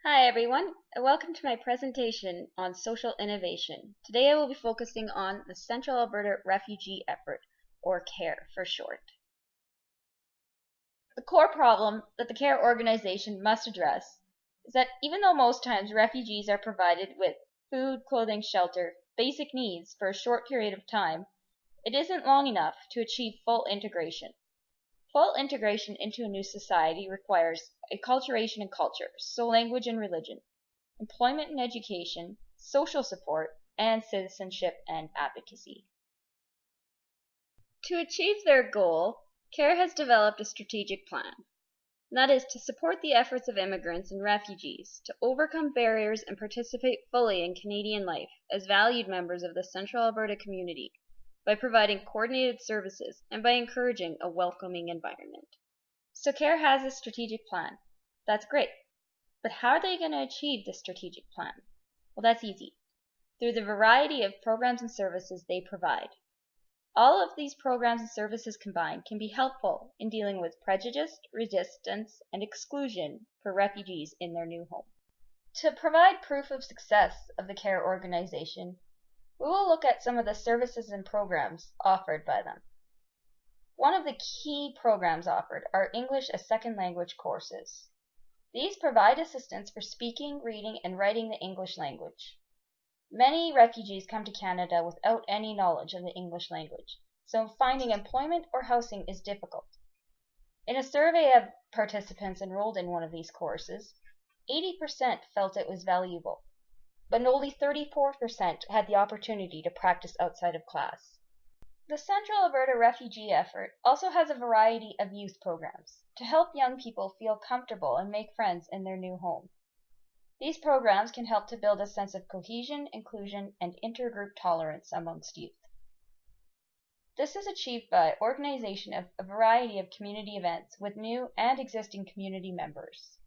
Hi everyone, and welcome to my presentation on social innovation. Today I will be focusing on the Central Alberta Refugee Effort, or CARE for short. The core problem that the CARE organization must address is that even though most times refugees are provided with food, clothing, shelter, basic needs for a short period of time, it isn't long enough to achieve full integration. Full integration into a new society requires acculturation and culture, so language and religion, employment and education, social support, and citizenship and advocacy. To achieve their goal, CARE has developed a strategic plan. That is to support the efforts of immigrants and refugees to overcome barriers and participate fully in Canadian life as valued members of the Central Alberta community by providing coordinated services and by encouraging a welcoming environment. So CARE has a strategic plan. That's great. But how are they going to achieve this strategic plan? Well, that's easy. Through the variety of programs and services they provide. All of these programs and services combined can be helpful in dealing with prejudice, resistance, and exclusion for refugees in their new home. To provide proof of success of the CARE organization, we will look at some of the services and programs offered by them. One of the key programs offered are English as Second Language courses. These provide assistance for speaking, reading, and writing the English language. Many refugees come to Canada without any knowledge of the English language, so finding employment or housing is difficult. In a survey of participants enrolled in one of these courses, 80% felt it was valuable, but only 34% had the opportunity to practice outside of class. The Central Alberta Refugee Effort also has a variety of youth programs to help young people feel comfortable and make friends in their new home. These programs can help to build a sense of cohesion, inclusion, and intergroup tolerance amongst youth. This is achieved by organization of a variety of community events with new and existing community members.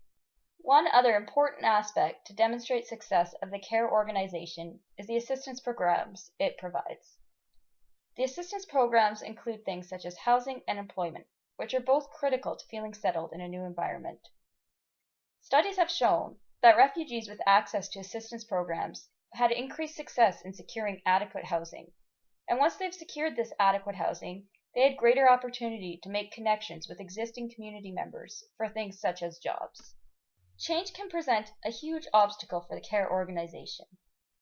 One other important aspect to demonstrate success of the CARE organization is the assistance programs it provides. The assistance programs include things such as housing and employment, which are both critical to feeling settled in a new environment. Studies have shown that refugees with access to assistance programs had increased success in securing adequate housing, and once they've secured this adequate housing, they had greater opportunity to make connections with existing community members for things such as jobs. Change can present a huge obstacle for the CARE organization.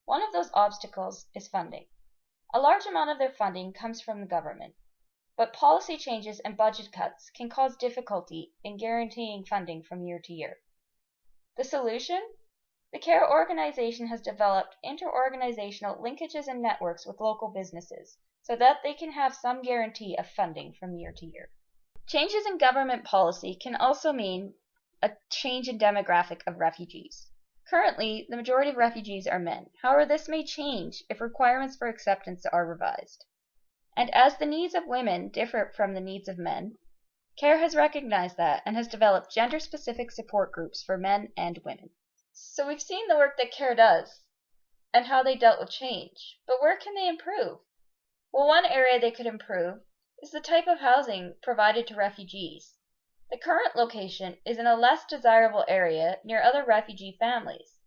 One of those obstacles is funding. A large amount of their funding comes from the government, but policy changes and budget cuts can cause difficulty in guaranteeing funding from year to year. The solution? The CARE organization has developed interorganizational linkages and networks with local businesses so that they can have some guarantee of funding from year to year. Changes in government policy can also mean a change in demographic of refugees. Currently, the majority of refugees are men. However, this may change if requirements for acceptance are revised. And as the needs of women differ from the needs of men, CARE has recognized that and has developed gender-specific support groups for men and women. So we've seen the work that CARE does and how they dealt with change, but where can they improve? Well, one area they could improve is the type of housing provided to refugees. The current location is in a less desirable area near other refugee families.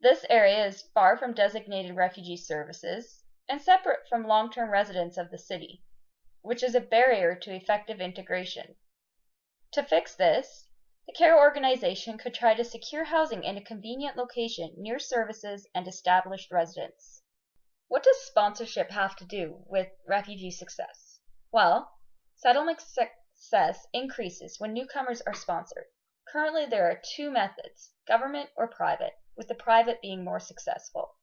This area is far from designated refugee services and separate from long-term residents of the city, which is a barrier to effective integration. To fix this, the CARE organization could try to secure housing in a convenient location near services and established residents. What does sponsorship have to do with refugee success? Well, settlement success increases when newcomers are sponsored. Currently, there are two methods, government or private, with the private being more successful.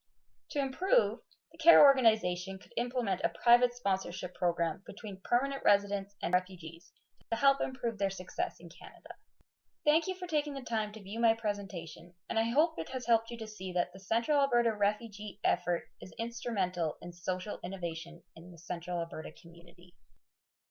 To improve, the CARE organization could implement a private sponsorship program between permanent residents and refugees to help improve their success in Canada. Thank you for taking the time to view my presentation, and I hope it has helped you to see that the Central Alberta Refugee Effort is instrumental in social innovation in the Central Alberta community.